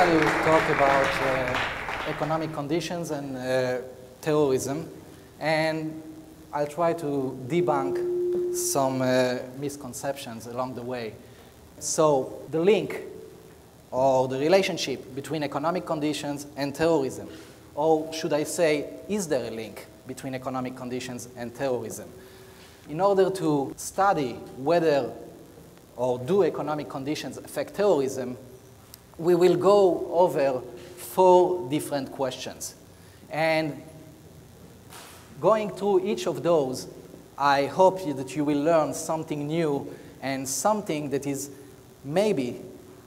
to talk about economic conditions and terrorism, and I'll try to debunk some misconceptions along the way. So the link or the relationship between economic conditions and terrorism, or should I say, is there a link between economic conditions and terrorism? In order to study whether or do economic conditions affect terrorism, we will go over 4 different questions. And going through each of those, I hope that you will learn something new and something that is maybe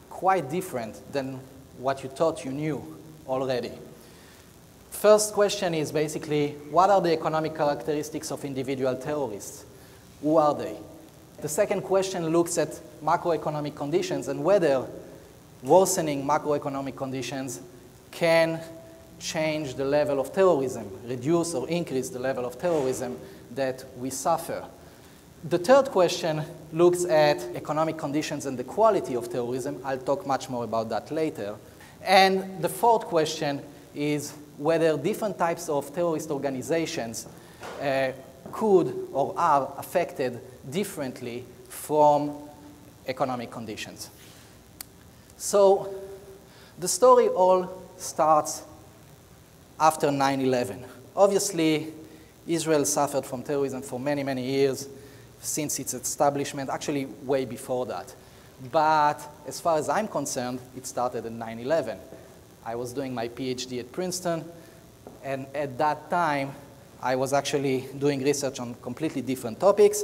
quite different than what you thought you knew already. First question is basically, what are the economic characteristics of individual terrorists? Who are they? The second question looks at macroeconomic conditions and whether worsening macroeconomic conditions can change the level of terrorism, reduce or increase the level of terrorism that we suffer. The third question looks at economic conditions and the quality of terrorism. I'll talk much more about that later. And the fourth question is whether different types of terrorist organizations could or are affected differently from economic conditions. So the story all starts after 9/11. Obviously, Israel suffered from terrorism for many, many years since its establishment, actually way before that. But as far as I'm concerned, it started in 9/11. I was doing my PhD at Princeton, and at that time, I was actually doing research on completely different topics.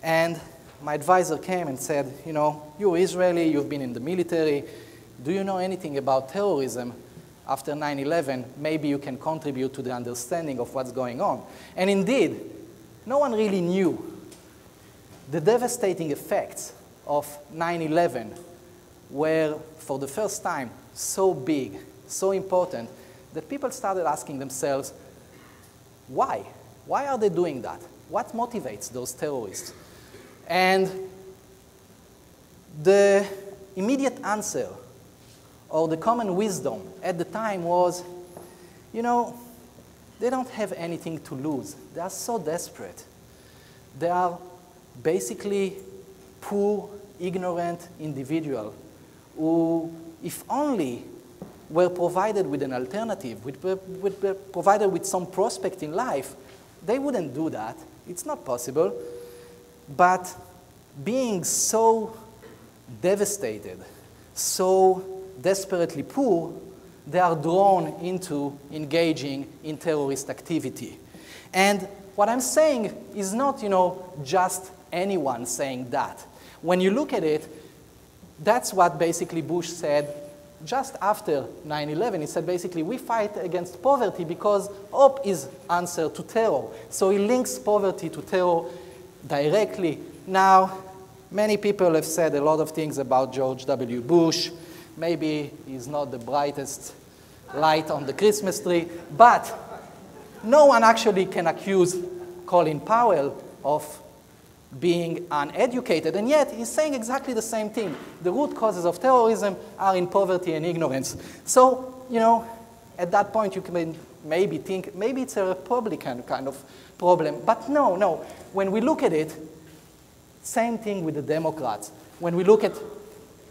And my advisor came and said, you know, you're Israeli, you've been in the military. Do you know anything about terrorism after 9/11? Maybe you can contribute to the understanding of what's going on. And indeed, no one really knew the devastating effects of 9/11 were, for the first time, so big, so important, that people started asking themselves, why? Why are they doing that? What motivates those terrorists? And the immediate answer, or the common wisdom at the time was, you know, they don't have anything to lose. They are so desperate. They are basically poor, ignorant individuals who, if only were provided with an alternative, were provided with some prospect in life, they wouldn't do that. It's not possible. But being so devastated, so desperately poor, they are drawn into engaging in terrorist activity. And what I'm saying is not, you know, just anyone saying that. When you look at it, that's what basically Bush said just after 9/11. He said basically, we fight against poverty because hope is answer to terror. So he links poverty to terror directly. Now, many people have said a lot of things about George W. Bush. Maybe he's not the brightest light on the Christmas tree, but no one actually can accuse Colin Powell of being uneducated, and yet he's saying exactly the same thing. The root causes of terrorism are in poverty and ignorance. So, you know, at that point you can maybe think, maybe it's a Republican kind of problem, but no. When we look at it, same thing with the Democrats. When we look at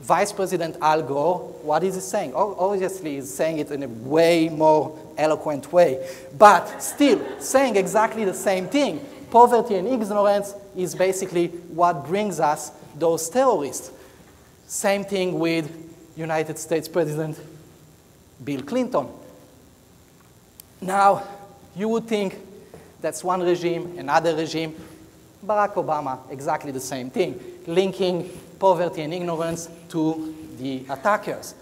Vice President Al Gore, what is he saying? Obviously, he's saying it in a way more eloquent way, but still saying exactly the same thing. Poverty and ignorance is basically what brings us those terrorists. Same thing with United States President Bill Clinton. Now, you would think that's one regime, another regime. Barack Obama, exactly the same thing, linking poverty and ignorance to the attackers.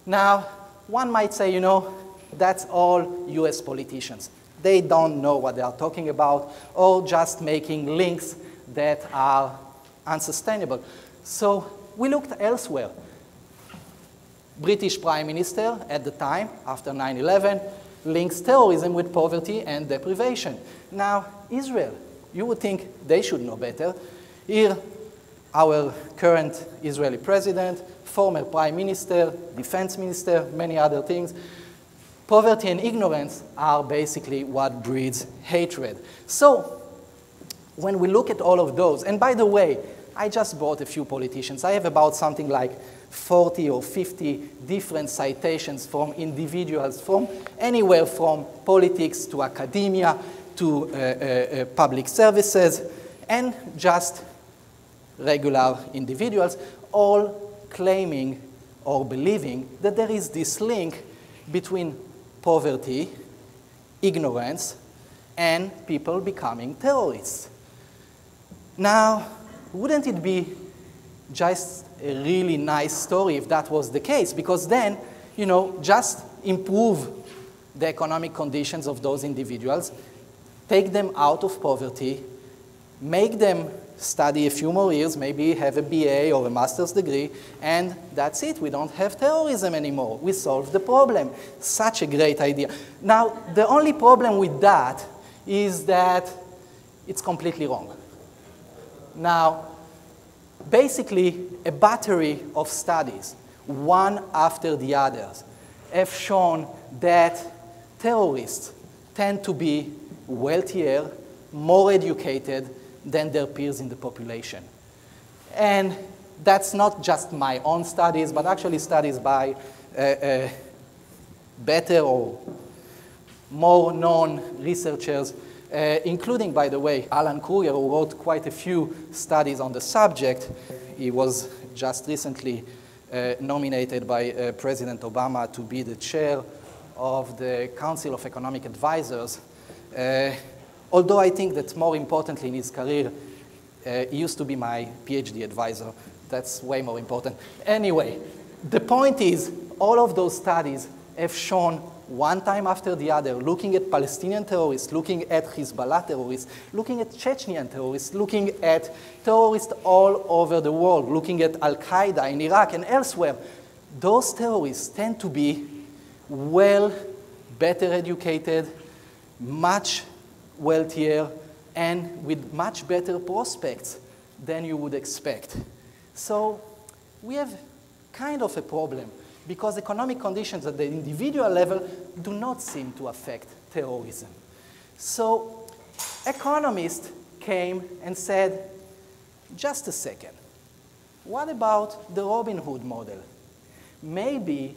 Now, one might say, you know, that's all US politicians. They don't know what they are talking about, or just making links that are unsustainable. So we looked elsewhere. British Prime Minister at the time, after 9/11, links terrorism with poverty and deprivation. Now, Israel, you would think they should know better. Here, our current Israeli president former prime minister, defense minister, many other things. Poverty and ignorance are basically what breeds hatred. So when we look at all of those, and by the way, I just brought a few politicians. I have about something like 40 or 50 different citations from individuals from anywhere from politics to academia to public services and just regular individuals, all claiming or believing that there is this link between poverty, ignorance, and people becoming terrorists. Now, wouldn't it be just a really nice story if that was the case? Because then, you know, just improve the economic conditions of those individuals, take them out of poverty, make them study a few more years, maybe have a BA or a master's degree, and that's it. We don't have terrorism anymore. We solved the problem. Such a great idea. Now, the only problem with that is that it's completely wrong. Now, basically, a battery of studies, one after the others, have shown that terrorists tend to be wealthier, more educated than their peers in the population. And that's not just my own studies, but actually studies by better or more known researchers, including, by the way, Alan Kruger, who wrote quite a few studies on the subject. He was just recently nominated by President Obama to be the chair of the Council of Economic Advisors. Although I think that more importantly in his career, he used to be my PhD advisor. That's way more important. Anyway, the point is, all of those studies have shown one time after the other, looking at Palestinian terrorists, looking at Hezbollah terrorists, looking at Chechenian terrorists, looking at terrorists all over the world, looking at Al-Qaeda in Iraq and elsewhere, those terrorists tend to be well, better educated, much wealthier, and with much better prospects than you would expect. So we have kind of a problem, because economic conditions at the individual level do not seem to affect terrorism. So economists came and said, just a second, what about the Robin Hood model? Maybe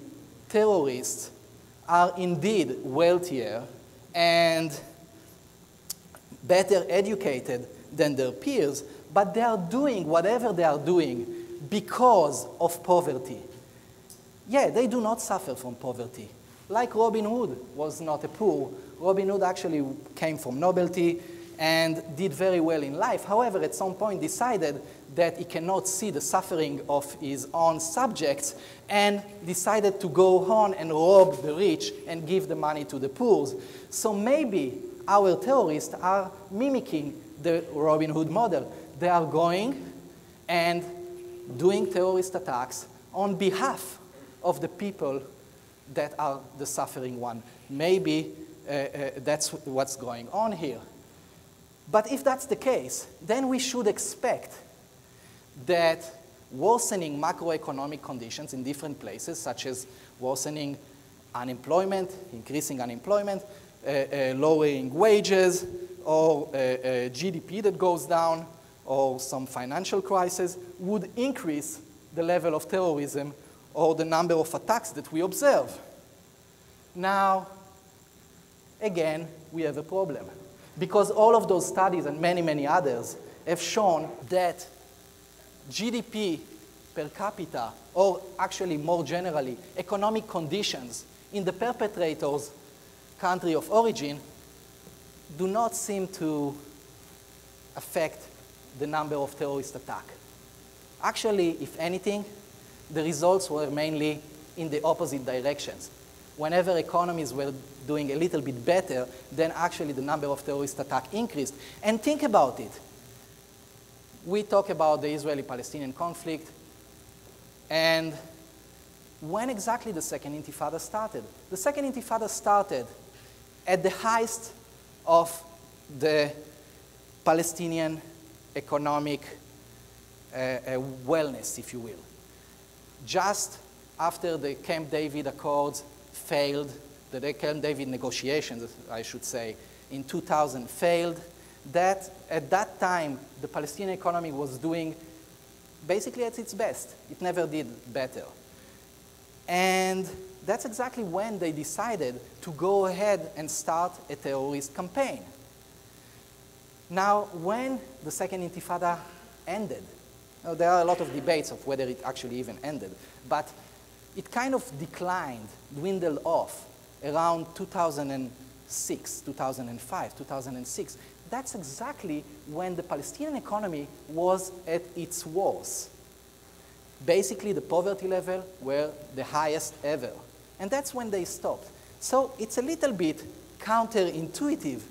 terrorists are indeed wealthier and better educated than their peers, but they are doing whatever they are doing because of poverty. Yeah, they do not suffer from poverty. Like Robin Hood was not a poor. Robin Hood actually came from nobility and did very well in life. However, at some point decided that he cannot see the suffering of his own subjects and decided to go on and rob the rich and give the money to the poor. So maybe our terrorists are mimicking the Robin Hood model. They are going and doing terrorist attacks on behalf of the people that are the suffering one. Maybe that's what's going on here. But if that's the case, then we should expect that worsening macroeconomic conditions in different places, such as worsening unemployment, increasing unemployment, lowering wages, or GDP that goes down, or some financial crisis, would increase the level of terrorism or the number of attacks that we observe. Now, again, we have a problem, because all of those studies and many, many others have shown that GDP per capita, or actually more generally, economic conditions in the perpetrator's country of origin do not seem to affect the number of terrorist attacks. Actually, if anything, the results were mainly in the opposite directions. Whenever economies were doing a little bit better, then actually the number of terrorist attacks increased. And think about it. We talk about the Israeli-Palestinian conflict, and when exactly the Second Intifada started? The Second Intifada started at the height of the Palestinian economic wellness, if you will. just after the Camp David Accords failed, the Camp David negotiations, I should say, in 2000 failed, that at that time the Palestinian economy was doing basically at its best. It never did better. And that's exactly when they decided to go ahead and start a terrorist campaign. Now, when the Second Intifada ended, there are a lot of debates of whether it actually even ended, but it kind of declined, dwindled off around 2006, 2005, 2006. That's exactly when the Palestinian economy was at its worst. Basically, the poverty level were the highest ever. And that's when they stopped. So it's a little bit counterintuitive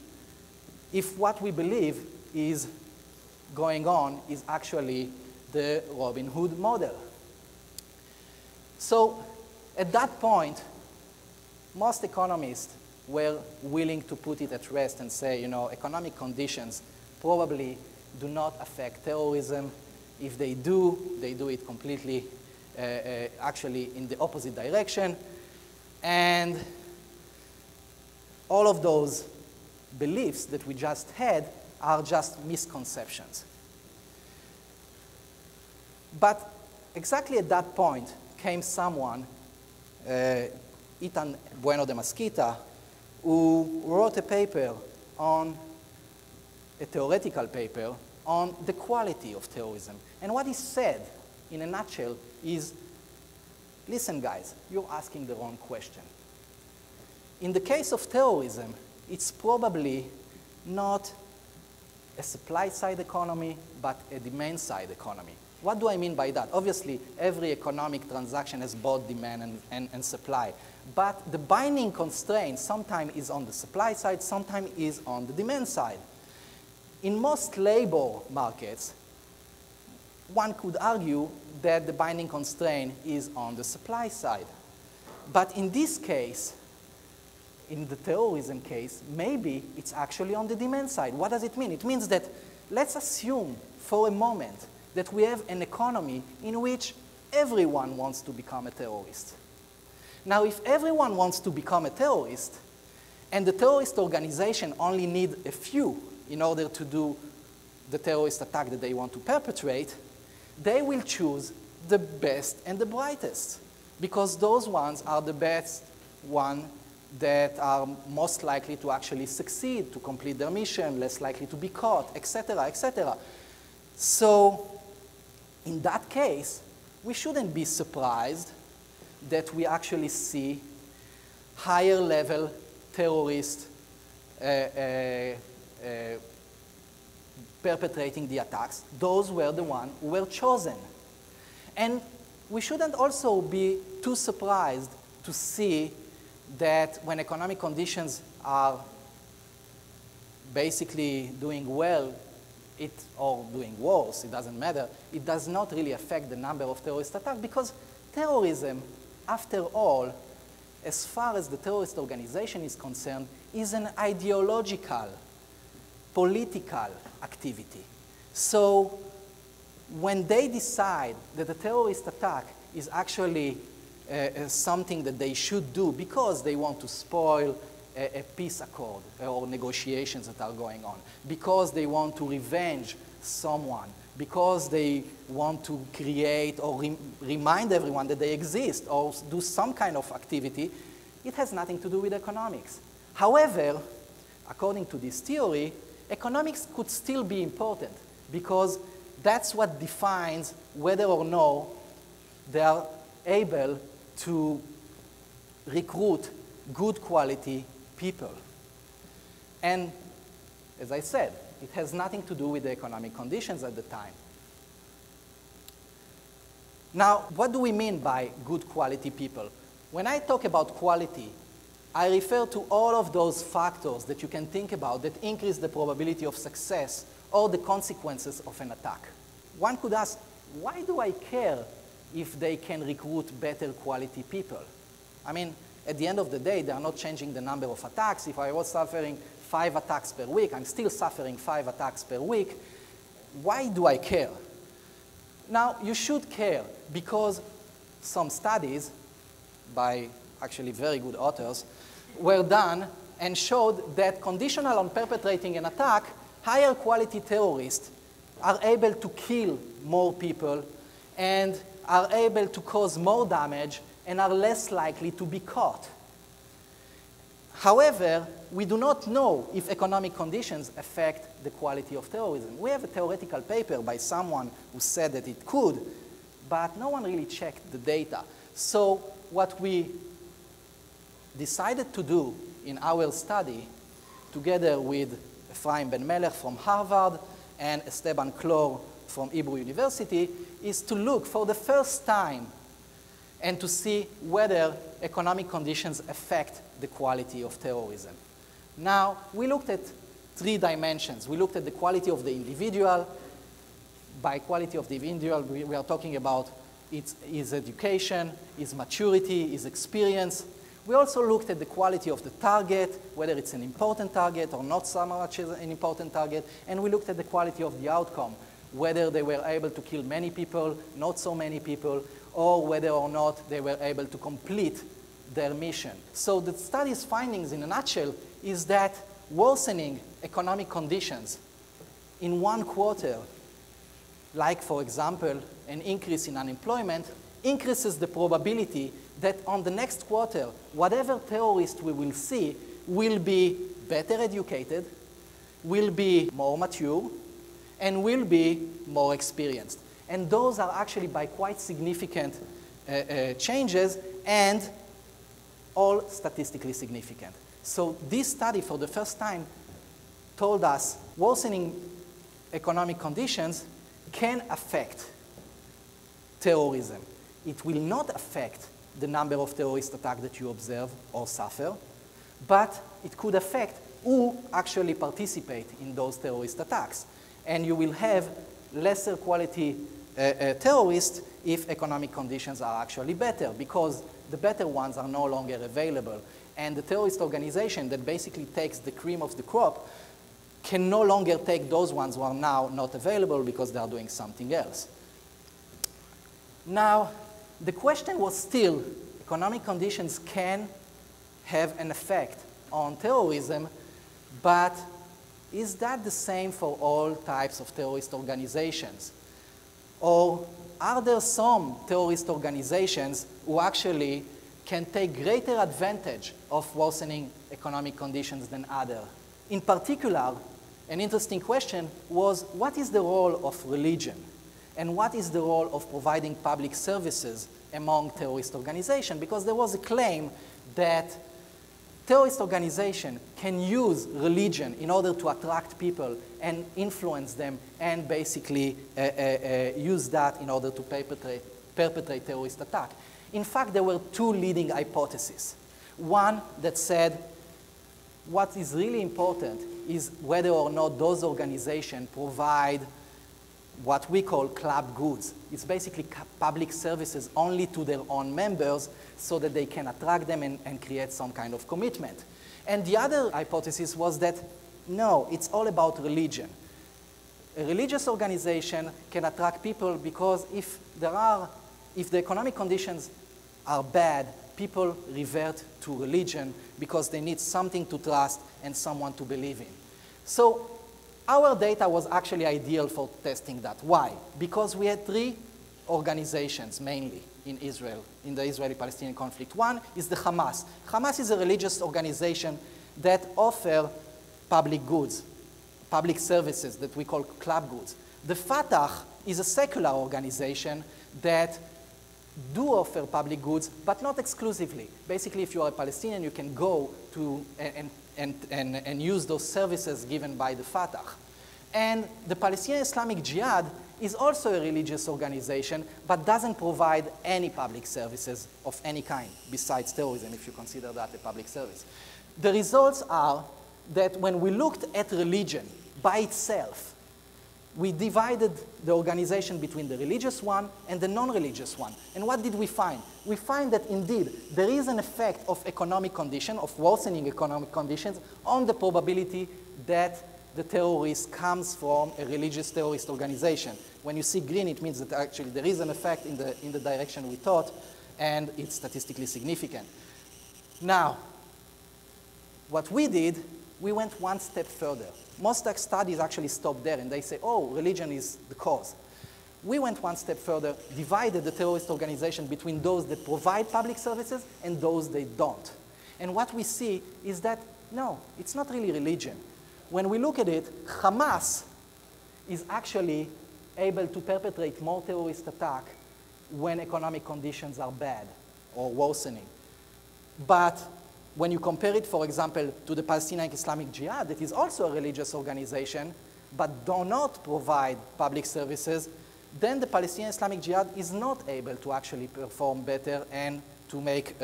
if what we believe is going on is actually the Robin Hood model. So at that point, most economists were willing to put it at rest and say, you know, economic conditions probably do not affect terrorism. If they do it completely, actually in the opposite direction. And all of those beliefs that we just had are just misconceptions. But exactly at that point came someone, Ethan Bueno de Mesquita, who wrote a paper on, a theoretical paper, on the quality of terrorism. And what he said, in a nutshell, is, listen guys, you're asking the wrong question. In the case of terrorism, it's probably not a supply-side economy, but a demand-side economy. What do I mean by that? Obviously, every economic transaction has both demand and supply. But the binding constraint sometimes is on the supply side, sometimes is on the demand side. In most labor markets, one could argue that the binding constraint is on the supply side. But in this case, in the terrorism case, maybe it's actually on the demand side. What does it mean? It means that let's assume for a moment that we have an economy in which everyone wants to become a terrorist. Now, if everyone wants to become a terrorist, and the terrorist organization only need a few in order to do the terrorist attack that they want to perpetrate, they will choose the best and the brightest, because those ones are the best ones that are most likely to actually succeed, to complete their mission, less likely to be caught, etc., etc. So, in that case, we shouldn't be surprised that we actually see higher level terrorists perpetrating the attacks. Those were the ones who were chosen. And we shouldn't also be too surprised to see that when economic conditions are basically doing well, or doing worse, it doesn't matter, it does not really affect the number of terrorist attacks, because terrorism, after all, as far as the terrorist organization is concerned, is an ideological, political activity. So when they decide that a terrorist attack is actually something that they should do because they want to spoil a peace accord or negotiations that are going on, because they want to revenge someone, because they want to create or remind everyone that they exist or do some kind of activity, it has nothing to do with economics. However, according to this theory, economics could still be important, because that's what defines whether or no they are able to recruit good quality people. And as I said, it has nothing to do with the economic conditions at the time. Now, what do we mean by good quality people? When I talk about quality, I refer to all of those factors that you can think about that increase the probability of success or the consequences of an attack. One could ask, why do I care if they can recruit better quality people? I mean, at the end of the day, they are not changing the number of attacks. If I was suffering 5 attacks per week, I'm still suffering 5 attacks per week. Why do I care? Now, you should care, because some studies by actually very good authors were done and showed that conditional on perpetrating an attack, higher quality terrorists are able to kill more people and are able to cause more damage and are less likely to be caught. However, we do not know if economic conditions affect the quality of terrorism. We have a theoretical paper by someone who said that it could, but no one really checked the data. So what we decided to do in our study, together with Ephraim Ben Melech from Harvard and Esteban Clor from Hebrew University, is to look for the first time and to see whether economic conditions affect the quality of terrorism. Now, we looked at 3 dimensions. We looked at the quality of the individual. By quality of the individual, we are talking about his education, his maturity, his experience. We also looked at the quality of the target, whether it's an important target or not so much as an important target, and we looked at the quality of the outcome, whether they were able to kill many people, not so many people, or whether or not they were able to complete their mission. So the study's findings in a nutshell is that worsening economic conditions in one quarter, like for example, an increase in unemployment, increases the probability that on the next quarter, whatever terrorist we will see will be better educated, will be more mature, and will be more experienced. And those are actually by quite significant changes and all statistically significant. So this study, for the first time, told us worsening economic conditions can affect terrorism. It will not affect the number of terrorist attacks that you observe or suffer, but it could affect who actually participate in those terrorist attacks. And you will have lesser quality terrorists if economic conditions are actually better, because the better ones are no longer available. And the terrorist organization that basically takes the cream of the crop can no longer take those ones who are now not available because they are doing something else. Now, the question was still, economic conditions can have an effect on terrorism, but is that the same for all types of terrorist organizations? Or are there some terrorist organizations who actually can take greater advantage of worsening economic conditions than others? In particular, an interesting question was, what is the role of religion? And what is the role of providing public services among terrorist organizations? Because there was a claim that terrorist organizations can use religion in order to attract people and influence them and basically use that in order to perpetrate terrorist attacks. In fact, there were 2 leading hypotheses. One that said what is really important is whether or not those organizations provide what we call club goods. It's basically public services only to their own members so that they can attract them and create some kind of commitment. And the other hypothesis was that, no, it's all about religion. A religious organization can attract people because if the economic conditions are bad, people revert to religion because they need something to trust and someone to believe in. So our data was actually ideal for testing that. Why? Because we had 3 organizations mainly in Israel, in the Israeli-Palestinian conflict. One is the Hamas. Hamas is a religious organization that offers public goods, public services that we call club goods. The Fatah is a secular organization that do offer public goods, but not exclusively. Basically, if you are a Palestinian, you can go to and use those services given by the Fatah. And the Palestinian Islamic Jihad is also a religious organization, but doesn't provide any public services of any kind, besides terrorism, if you consider that a public service. The results are that when we looked at religion by itself, we divided the organization between the religious one and the non-religious one. And what did we find? We find that indeed there is an effect of economic condition, of worsening economic conditions, on the probability that the terrorist comes from a religious terrorist organization. When you see green, it means that actually there is an effect in the direction we thought, and it's statistically significant. Now, what we did, we went one step further. Most studies actually stop there, and they say, oh, religion is the cause. We went one step further, divided the terrorist organization between those that provide public services and those that don't. And what we see is that, no, it's not really religion. When we look at it, Hamas is actually able to perpetrate more terrorist attacks when economic conditions are bad or worsening. But when you compare it, for example, to the Palestinian Islamic Jihad, that is also a religious organization, but do not provide public services, then the Palestinian Islamic Jihad is not able to actually perform better and to make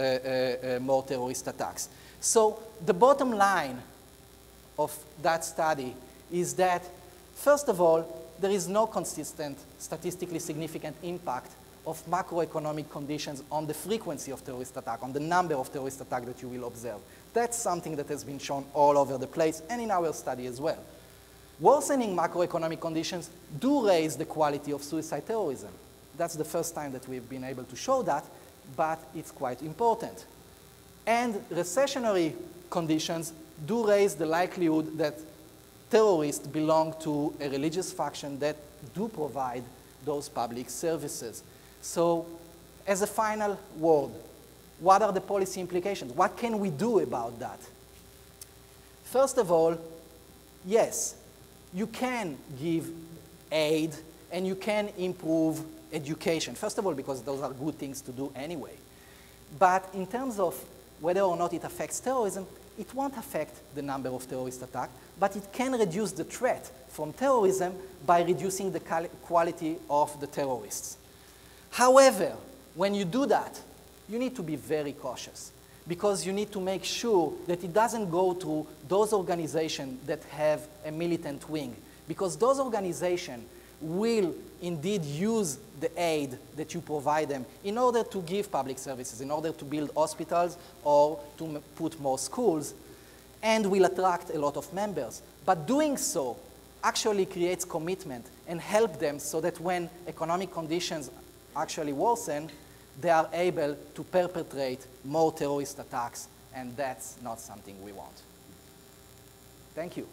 more terrorist attacks. So the bottom line of that study is that, first of all, there is no consistent, statistically significant impact of macroeconomic conditions on the frequency of terrorist attack, on the number of terrorist attacks that you will observe. That's something that has been shown all over the place and in our study as well. Worsening macroeconomic conditions do raise the quality of suicide terrorism. That's the first time that we've been able to show that, but it's quite important. And recessionary conditions do raise the likelihood that terrorists belong to a religious faction that do provide those public services. So, as a final word, what are the policy implications? What can we do about that? First of all, yes, you can give aid and you can improve education. First of all, because those are good things to do anyway. But in terms of whether or not it affects terrorism, it won't affect the number of terrorist attacks, but it can reduce the threat from terrorism by reducing the quality of the terrorists. However, when you do that, you need to be very cautious because you need to make sure that it doesn't go to those organizations that have a militant wing, because those organizations will indeed use the aid that you provide them in order to give public services, in order to build hospitals or to put more schools, and will attract a lot of members. But doing so actually creates commitment and help them so that when economic conditions actually worsen, they are able to perpetrate more terrorist attacks, and that's not something we want. Thank you.